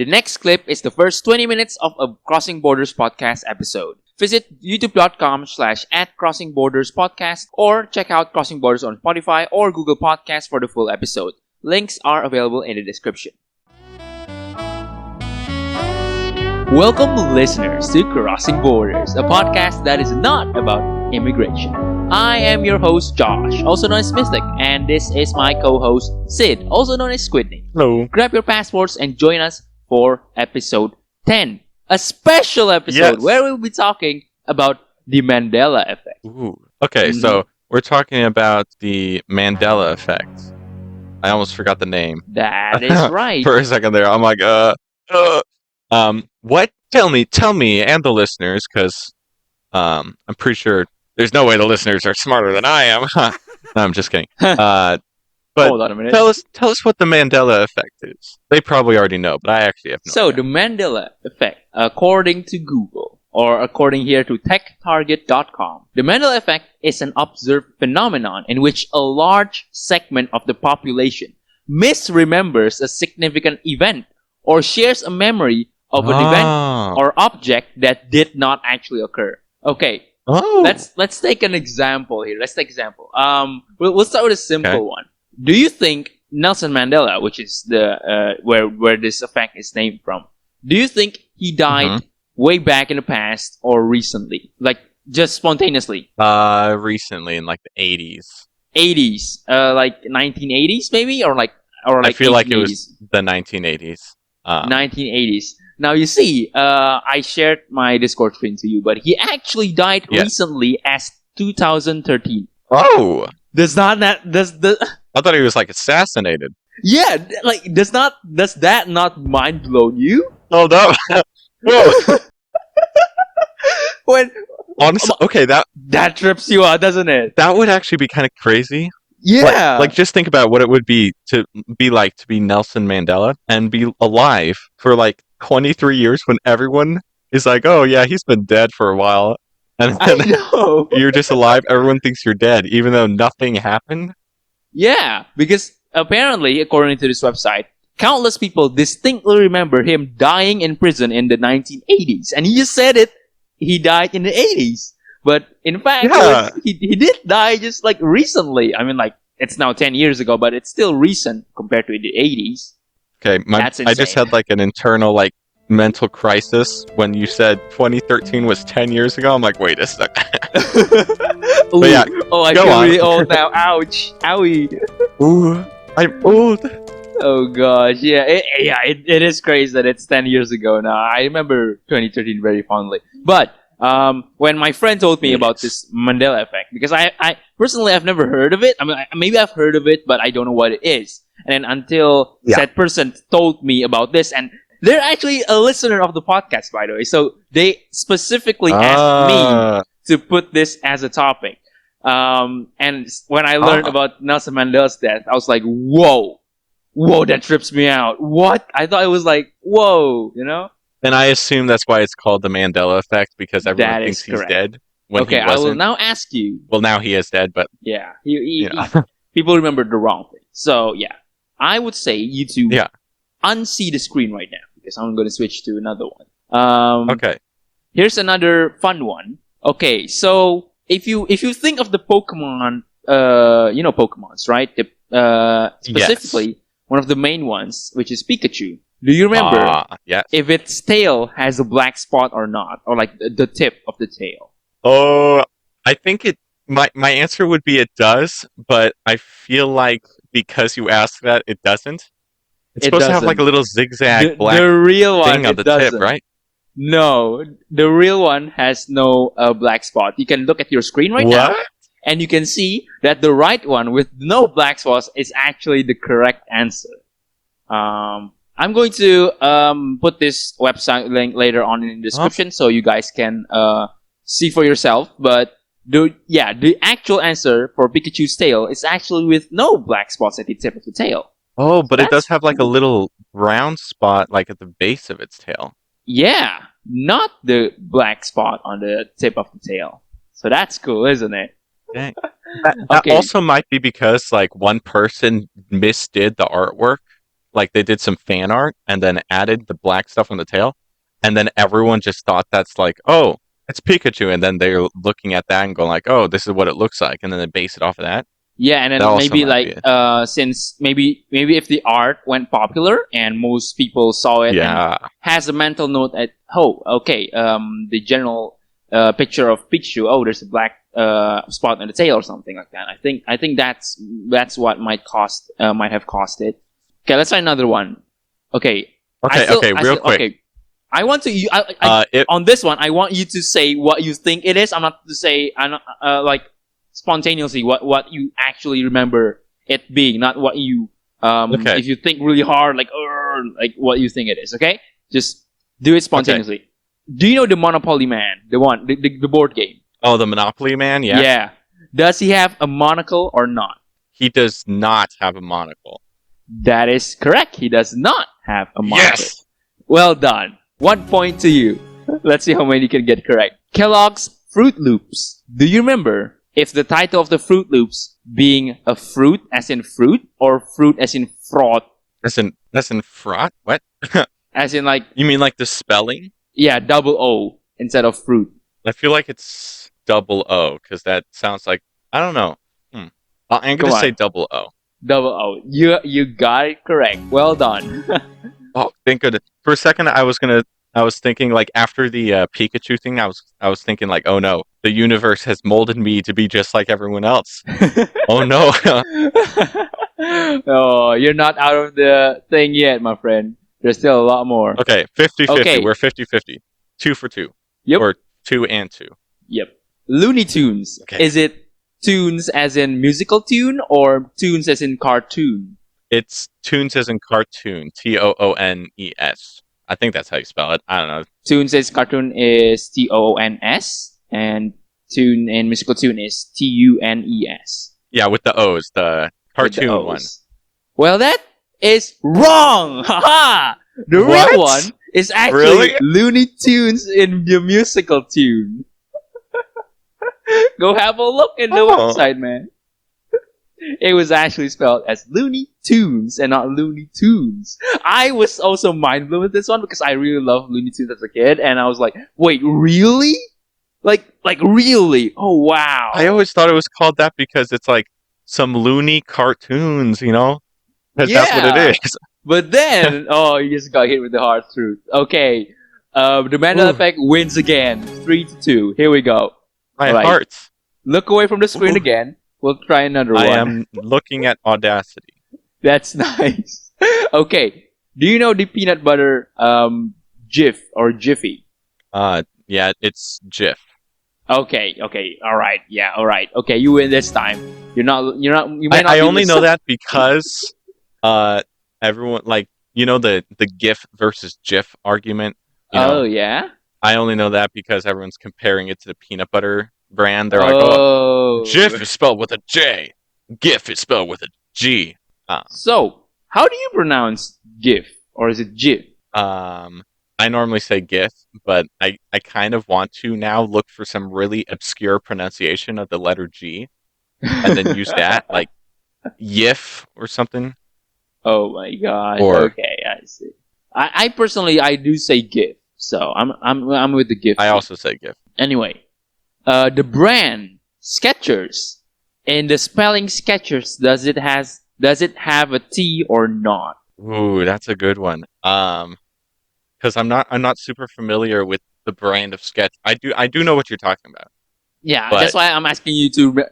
The next clip is the first 20 minutes of a Crossing Borders podcast episode. Visit youtube.com/@CrossingBordersPodcast or check out Crossing Borders on Spotify or Google Podcasts for the full episode. Links are available in the description. Welcome, listeners, to Crossing Borders, a podcast that is not about immigration. I am your host, Josh, also known as Mystic, and this is my co-host, Sid, also known as Squidney. Hello. Grab your passports and join us for episode 10, a special episode where we'll be talking about the Mandela effect. Ooh. Okay, so we're talking about the Mandela effect. I almost forgot the name. That is right. For a second there, I'm like, what? Tell me, and the listeners, because I'm pretty sure there's no way the listeners are smarter than I am. No, I'm just kidding. But hold on a minute. Tell us what the Mandela effect is. They probably already know, but I actually have no idea. So the Mandela effect, according to Google, or according here to techtarget.com, the Mandela effect is an observed phenomenon in which a large segment of the population misremembers a significant event or shares a memory of an event or object that did not actually occur. Okay. Let's take an example here. We'll start with a simple one. Do you think Nelson Mandela, which is the where this effect is named from, do you think he died way back in the past or recently? Like just spontaneously? Recently in like the 80s. 80s, like 1980s maybe, or like I feel 1880s? like it was the 1980s. 1980s. Now you see, I shared my Discord screen to you, but he actually died recently as 2013. Oh, I thought he was like assassinated. Yeah, like does that not mind blow you? Oh no! Whoa. When honestly, okay, that trips you out, doesn't it? That would actually be kind of crazy. Yeah, like just think about what it would be to be Nelson Mandela and be alive for like 23 years when everyone is like, oh yeah, he's been dead for a while, and then you're just alive. Everyone thinks you're dead, even though nothing happened. Yeah, because apparently, according to this website, countless people distinctly remember him dying in prison in the 1980s. And he just said it, he died in the 80s. But in fact, he did die just like recently. I mean, like, it's now 10 years ago, but it's still recent compared to the 80s. Okay, I just had like an internal like mental crisis when you said 2013 was 10 years ago. I'm like, wait a second. Ooh, I feel really old now. Ouch. Owie. Ooh, I'm old. Oh gosh, yeah, it is crazy that it's 10 years ago now. I remember 2013 very fondly. But when my friend told me about this Mandela effect, because I personally I've never heard of it. I mean, maybe I've heard of it, but I don't know what it is. And then until that person told me about this, and they're actually a listener of the podcast, by the way. So they specifically asked me to put this as a topic. And when I learned about Nelson Mandela's death, I was like, whoa, that trips me out. What? I thought it was like, whoa, you know? And I assume that's why it's called the Mandela effect, because everyone thinks he's dead when he wasn't. I will now ask you. Well, now he is dead, but... Yeah, people remember the wrong thing. So, yeah. I would say you two unsee the screen right now, because I'm going to switch to another one. Okay. Here's another fun one. Okay, so if you think of the Pokemon, Pokemons, right? Specifically, one of the main ones, which is Pikachu. Do you remember if its tail has a black spot or not? Or like the tip of the tail? Oh, I think my answer would be it does, but I feel like because you asked that, it doesn't. It's supposed to have like a little zigzag black thing on the tip, right? No, the real one has no black spot. You can look at your screen right now, and you can see that the right one with no black spots is actually the correct answer. I'm going to put this website link later on in the description so you guys can see for yourself. But the actual answer for Pikachu's tail is actually with no black spots at the tip of the tail. Oh, but it does have like a little round spot like at the base of its tail. Yeah, not the black spot on the tip of the tail. So that's cool, isn't it? Dang. That also might be because like one person misdid the artwork like they did some fan art and then added the black stuff on the tail, and then everyone just thought that's like, oh, it's Pikachu, and then they're looking at that and going like, oh, this is what it looks like, and then they base it off of that. Yeah, and That then also maybe might be like it. since maybe if the art went popular and most people saw it and Yeah, has a mental note at okay, the general picture of Pikachu, oh, there's a black spot on the tail or something like that. I think that's what might have cost it. Okay, let's try another one. Okay, real quick. okay. I want to on this one. I want you to say what you think it is. I'm not to say I'm not, like spontaneously what you actually remember it being, not what you Okay. if you think really hard like what you think it is. Okay, just do it spontaneously. Do you know the Monopoly Man, the board game? Oh, the Monopoly Man? Yeah. Yeah. Does he have a monocle or not? He does not have a monocle. That is correct. He does not have a monocle. Yes! Well done. 1 point to you. Let's see how many you can get correct. Kellogg's Fruit Loops. Do you remember if the title of the Fruit Loops being a fruit as in fruit or fruit as in fraud? That's in fraught? What? As in like, You mean like the spelling? yeah, double O instead of fruit. I feel like it's double O, because that sounds like, I don't know. I'm Come gonna on. say double O. Double O. You got it correct. Well done. Oh, thank goodness. For a second, I was thinking like after the Pikachu thing, I was thinking like, oh no, the universe has molded me to be just like everyone else. Oh no. Oh, you're not out of the thing yet, my friend. There's still a lot more. Okay, 50-50. Okay. We're 50-50. 2 for 2. Yep. Or 2 and 2. Yep. Looney Tunes. Okay. Is it tunes as in musical tune or tunes as in cartoon? It's tunes as in cartoon. Toones. I think that's how you spell it. I don't know. Tunes as cartoon is Toons, and tune and musical tune is Tunes. Yeah, with the O's, the With the cartoon O's. one. Well, that is wrong. Haha. The What? real one is actually Really? Looney Tunes in the musical tune. Go have a look in the Oh. website, man. It was actually spelled as Looney Tunes and not Looney Tunes. I was also mind blown with this one because I really loved Looney Tunes as a kid, and I was like, "Wait, really? Like really? Oh wow!" I always thought it was called that because it's like some loony cartoons, you know? Because that's what Yeah. it is. But then, oh, you just got hit with the hard truth. Okay, the Mandela Ooh. effect wins again, 3-2. Here we go. My Alright. heart. Look away from the screen Ooh. again. We'll try another one. I am looking at Audacity. That's nice. Okay. Do you know the peanut butter Jif or Jiffy? Yeah, it's GIF. Okay. All right. Yeah. All right. Okay. You win this time. You may not. I be only know so- that because everyone, like, you know, the GIF versus GIF argument. You know, Oh yeah. I only know that because everyone's comparing it to the peanut butter brand. They're like, oh, Oh. GIF is spelled with a J. GIF is spelled with a G. So, how do you pronounce GIF or is it GIF? I normally say GIF, but I kind of want to now look for some really obscure pronunciation of the letter G and then use that, like YIF or something. Oh my god. Or- Okay, I see. I personally I do say GIF, so I'm with the GIF. I also say GIF. Anyway, the brand Skechers. In the spelling Skechers, does it have a T or not? Ooh, that's a good one. Because I'm not super familiar with the brand of sketch. I do know what you're talking about. Yeah, But- that's why I'm asking you to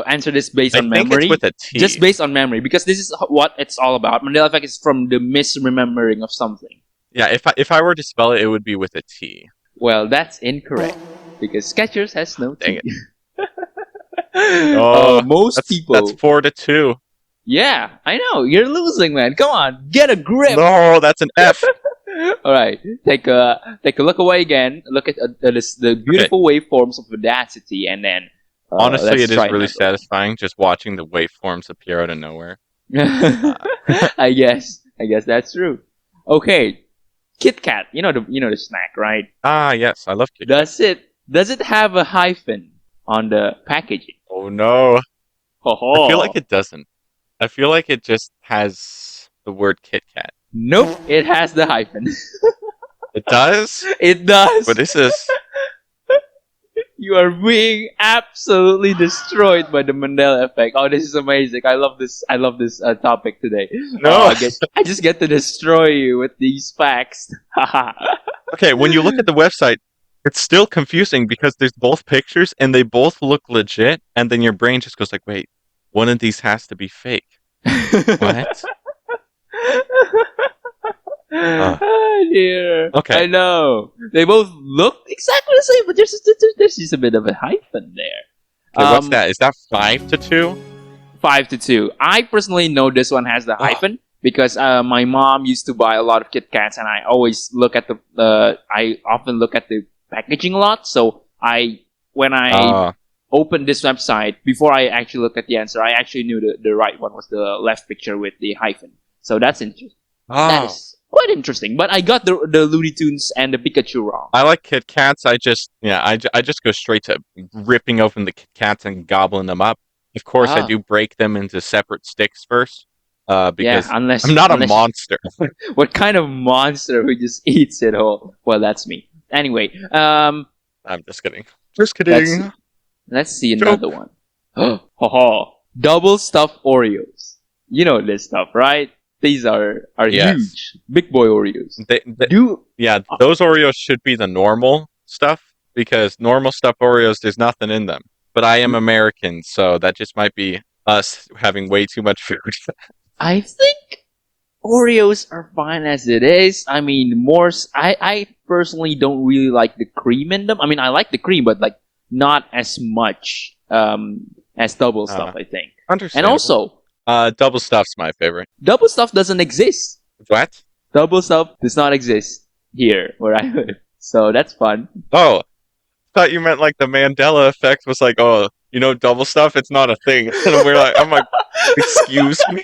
answer this based I on think memory. it's with a T. Just based on memory, because this is what it's all about. Mandela effect is from the misremembering of something. Yeah, if I were to spell it, it would be with a T. Well, that's incorrect because Skechers has no Dang T. Oh, Most people. That's 4-2. Yeah, I know you're losing, man. Come on, get a grip. No, that's an F. All right, take a look away again. Look at the beautiful waveforms of Audacity, and then Honestly, let's it is try really another satisfying just watching the waveforms appear out of nowhere. one. I guess that's true. Okay, Kit Kat. You know the snack, right? Ah, yes, I love Kit. Does it have a hyphen on the packaging? Oh no, Ho-ho. I feel like it doesn't. I feel like it just has the word Kit Kat. Nope, it has the hyphen. It does? It does. What is this? You are being absolutely destroyed by the Mandela effect. Oh, this is amazing. I love this. I love this topic today. No. I just get to destroy you with these facts. Okay, when you look at the website, it's still confusing because there's both pictures and they both look legit, and then your brain just goes like, wait, one of these has to be fake. What? Oh dear. Okay. I know. They both look exactly the same, but there's just a bit of a hyphen there. Okay, what's that? Is that 5-2? 5-2. I personally know this one has the hyphen because my mom used to buy a lot of Kit Kats, and I always look at I often look at the packaging a lot. So when I opened this website, before I actually looked at the answer, I actually knew the right one was the left picture with the hyphen. So that's interesting. That is quite interesting. But I got the Looney Tunes and the Pikachu wrong. I like Kit Kats. I just go straight to ripping open the Kit Kats and gobbling them up. Of course, I do break them into separate sticks first. Because I'm not a monster. What kind of monster who just eats it whole? Well, that's me. Anyway, I'm just kidding. Just kidding. Let's see another one. Double stuffed Oreos. You know this stuff, right? These are huge, big boy Oreos. Those Oreos should be the normal stuff because normal stuffed Oreos, there's nothing in them. But I am American, so that just might be us having way too much food. I think Oreos are fine as it is. I mean, I personally don't really like the cream in them. I mean, I like the cream, but like not as much as double stuff, I think. Understandable. And also, double stuff's my favorite. Double stuff doesn't exist. What? Double stuff does not exist here where I live. So that's fun. Oh, I thought you meant like the Mandela effect was like, oh, you know, double stuff, it's not a thing. And I'm like, excuse me?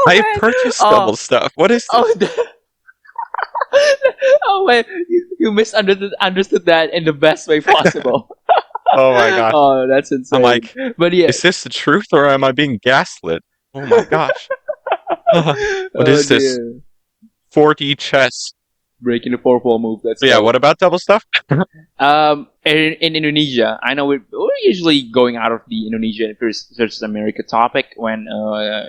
I purchased double stuff. What is this? Oh wait, you misunderstood that in the best way possible. Oh my gosh. Oh, that's insane. I'm like, but yeah, is this the truth or am I being gaslit? Oh my gosh. What is this? 4D chess. Breaking the 4-ball move. What about double stuff? In Indonesia, I know we're usually going out of the Indonesian versus America topic when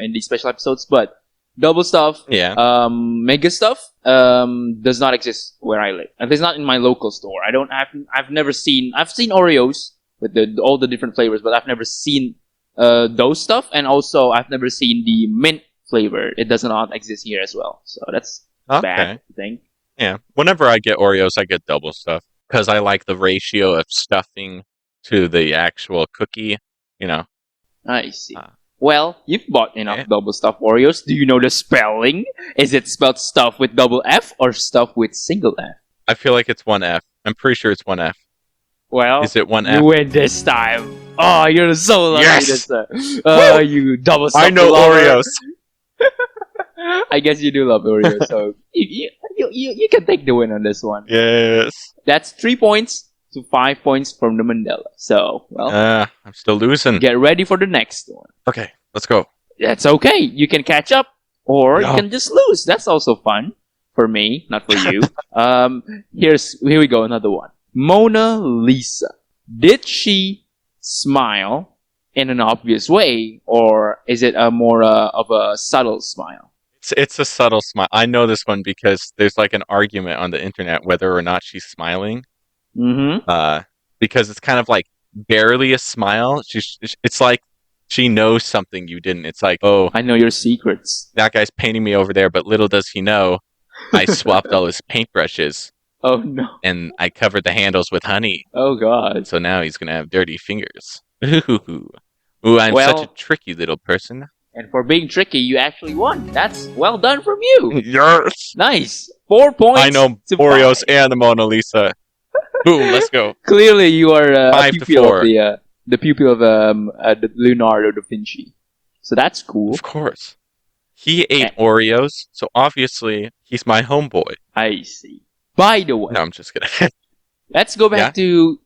in these special episodes, but double stuff, mega stuff, does not exist where I live. At least not in my local store. I've seen Oreos with all the different flavors, but I've never seen those stuff, and also I've never seen the mint flavor. It does not exist here as well. So that's bad, I think. Yeah. Whenever I get Oreos, I get double stuff because I like the ratio of stuffing to the actual cookie, you know. I see. Well, you've bought enough double stuffed Oreos. Do you know the spelling? Is it spelled stuff with double F or stuff with single F? I feel like it's one F. I'm pretty sure it's one F. Well, is it one F? You win this time. Oh, you're so lucky. Yes! You double stuffed I know Oreos. I guess you do love Oreos, so you can take the win on this one. Yes. That's 3 points to 5 points from the Mandela. So, well, I'm still losing. Get ready for the next one. Okay, let's go. That's okay. You can catch up, or you can just lose. That's also fun for me, not for you. Here we go. Another one. Mona Lisa. Did she smile in an obvious way, or is it a more of a subtle smile? It's a subtle smile. I know this one because there's like an argument on the internet whether or not she's smiling. Mm-hmm. Because it's kind of like barely a smile. It's like she knows something you didn't. It's like, oh, I know your secrets. That guy's painting me over there, but little does he know, I swapped all his paintbrushes. Oh no! And I covered the handles with honey. Oh god! So now he's gonna have dirty fingers. Ooh, I'm such a tricky little person. And for being tricky, you actually won. That's well done from you. Yes. Nice. 4 points. I know Oreos and the Mona Lisa. Boom, let's go. Clearly, you are a pupil 5-4. of the pupil of the Leonardo da Vinci. So that's cool. Of course. He ate Oreos, so obviously he's my homeboy. I see. By the way, no, I'm just kidding. Let's go back to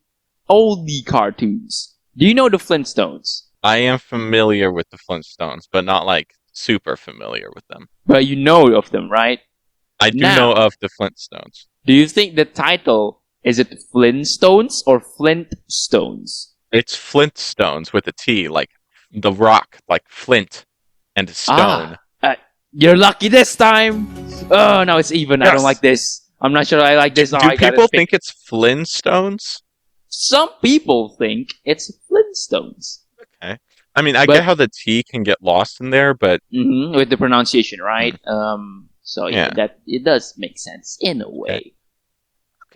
oldie cartoons. Do you know the Flintstones? I am familiar with the Flintstones, but not like super familiar with them. But you know of them, right? I do Now, know of the Flintstones. do you think the title is it Flintstones or Flintstones? It's Flintstones with a T, like the rock, like flint and stone. You're lucky this time. Oh, no, it's even. I don't like this. I'm not sure I like this. Do people think it's Flintstones? Some people think it's Flintstones. Okay. I mean, I get how the T can get lost in there, but with the pronunciation, right? So Yeah. that it does make sense in a way.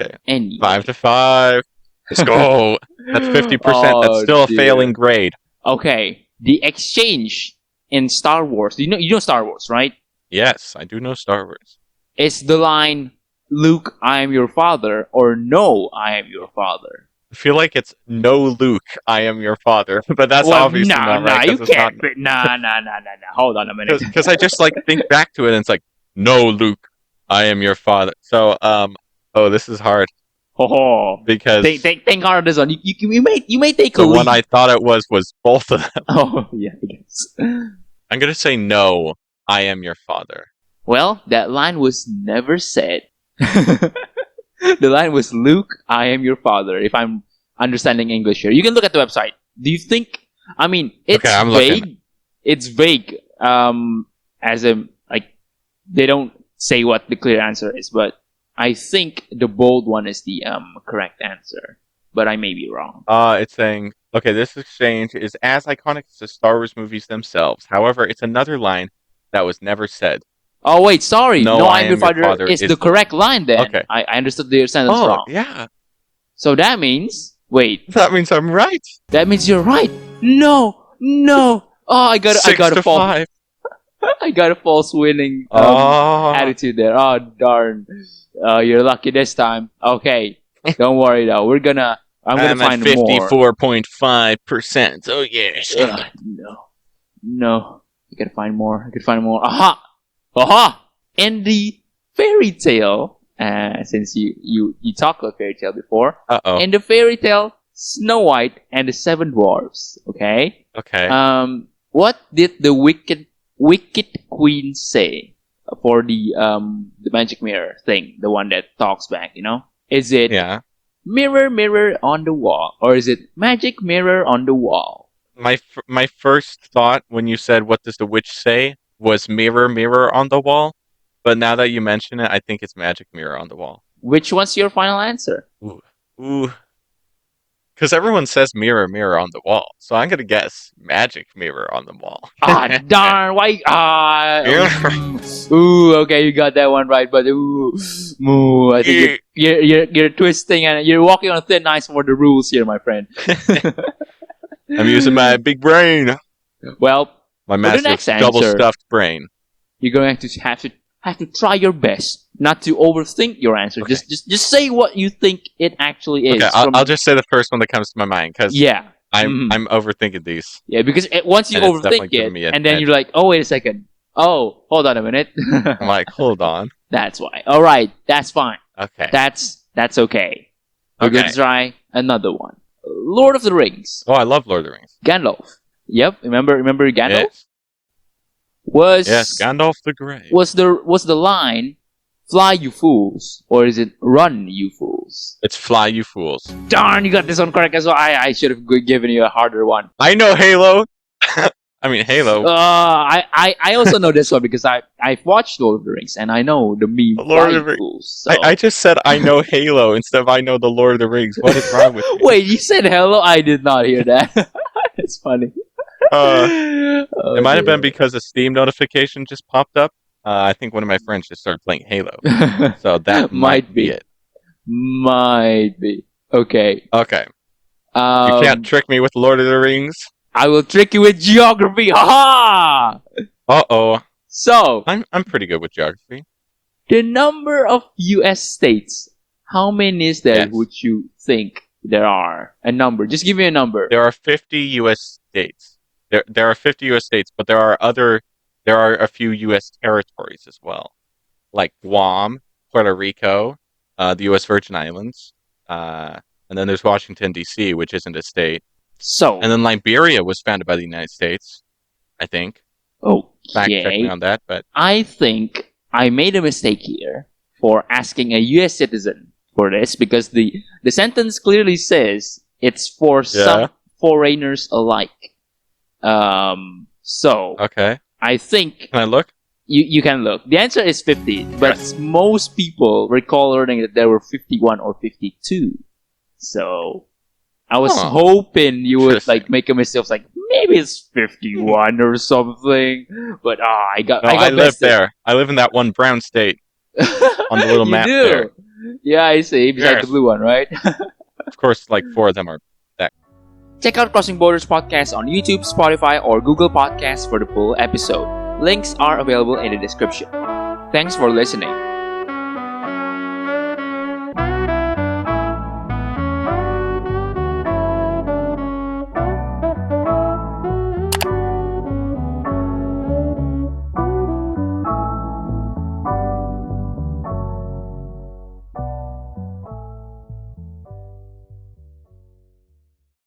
okay. Anyway. 5 to 5. Let's go. That's 50%. That's still a failing grade. Okay. The exchange in Star Wars. You know Star Wars, right? Yes, I do know Star Wars. Is the line Luke, I am your father, or no, I am your father? I feel like it's no, Luke, I am your father, but that's obviously not right. You can't. Nah. Hold on a minute. Because I just like think back to it, and it's like, no, Luke, I am your father. So, this is hard. Because think hard on this one. You may take a the lead. one I thought it was both of them. Oh yeah, I guess. I'm gonna say no, I am your father. Well, that line was never said. The line was Luke, I am your father. If I'm understanding English here, you can look at the website. Do you think? I mean, it's vague. Looking. It's vague. As a like, they don't say what the clear answer is, but I think the bold one is the correct answer. But I may be wrong. It's saying, okay, this exchange is as iconic as the Star Wars movies themselves. However, it's another line that was never said. Oh wait, sorry. No, I am your father is the correct line then. Okay. I understood the sentence wrong. Yeah. So that means that means I'm right. That means you're right. No. Oh, I got a false. 5. I got a false winning attitude there. Oh darn. You're lucky this time. Okay. Don't worry though. I'm gonna find more. 54.5%. Oh yes. No. I gotta find more. I could find more. Aha! In the fairy tale, since you talked about fairy tale before. In the fairy tale, Snow White and the Seven Dwarfs. Okay. Okay. What did the wicked queen say for the magic mirror thing, the one that talks back? Is it mirror, mirror on the wall, or is it magic mirror on the wall? My first thought when you said what does the witch say was mirror, mirror on the wall. But now that you mention it, I think it's magic mirror on the wall. Which one's your final answer? Ooh. Because everyone says mirror, mirror on the wall. So I'm going to guess magic mirror on the wall. Darn. Why? Okay, you got that one right. But I think you're twisting and you're walking on thin ice for the rules here, my friend. I'm using my big brain. Well, my massive double stuffed brain. You're going to have to try your best not to overthink your answer. Okay. Just say what you think it actually is. Okay, I'll just say the first one that comes to my mind because I'm overthinking these. Yeah, because once you overthink it, and then you're like, oh wait a second, oh hold on a minute. I'm like, hold on. That's why. All right, that's fine. Okay, that's okay. We're going to try another one. Lord of the Rings. Oh, I love Lord of the Rings. Gandalf. Yep, remember Gandalf? Yes, Gandalf the Grey. Was the line "Fly, you fools," or is it "Run, you fools"? It's "Fly, you fools." Darn, you got this one correct as well. I should have given you a harder one. I know Halo. I mean Halo. I also know this one because I've watched Lord of the Rings and I know the meme Lord of the Rings. So. I just said I know Halo instead of I know the Lord of the Rings. What is wrong with you? Wait, you said hello? I did not hear that. It's funny. It might have been because a Steam notification just popped up. I think one of my friends just started playing Halo. So that might be it. Might be. Okay. Okay. You can't trick me with Lord of the Rings. I will trick you with geography. Ha Uh-oh. So, I'm pretty good with geography. The number of US states, how many is there would you think there are? A number. Just give me a number. There are 50 US states. There are 50 US states, but there are a few US territories as well. Like Guam, Puerto Rico, the US Virgin Islands, and then there's Washington DC, which isn't a state. So, and then Liberia was founded by the United States, I think. fact check me Okay. on that, but I think I made a mistake here for asking a U.S. citizen for this because the sentence clearly says it's for some foreigners alike. So okay. I think Can I look? you can look. The answer is 50, but most people recall learning that there were 51 or 52. So I was hoping you would like make a mistake of like maybe it's 51 or something. But I got I live bested. there. I live in that one brown state on the little You map do. there. Yeah, I see. Beside Yes. the blue one, right? Of course, like 4 of them are that. Check out Crossing Borders Podcast on YouTube, Spotify, or Google Podcasts for the full episode. Links are available in the description. Thanks for listening.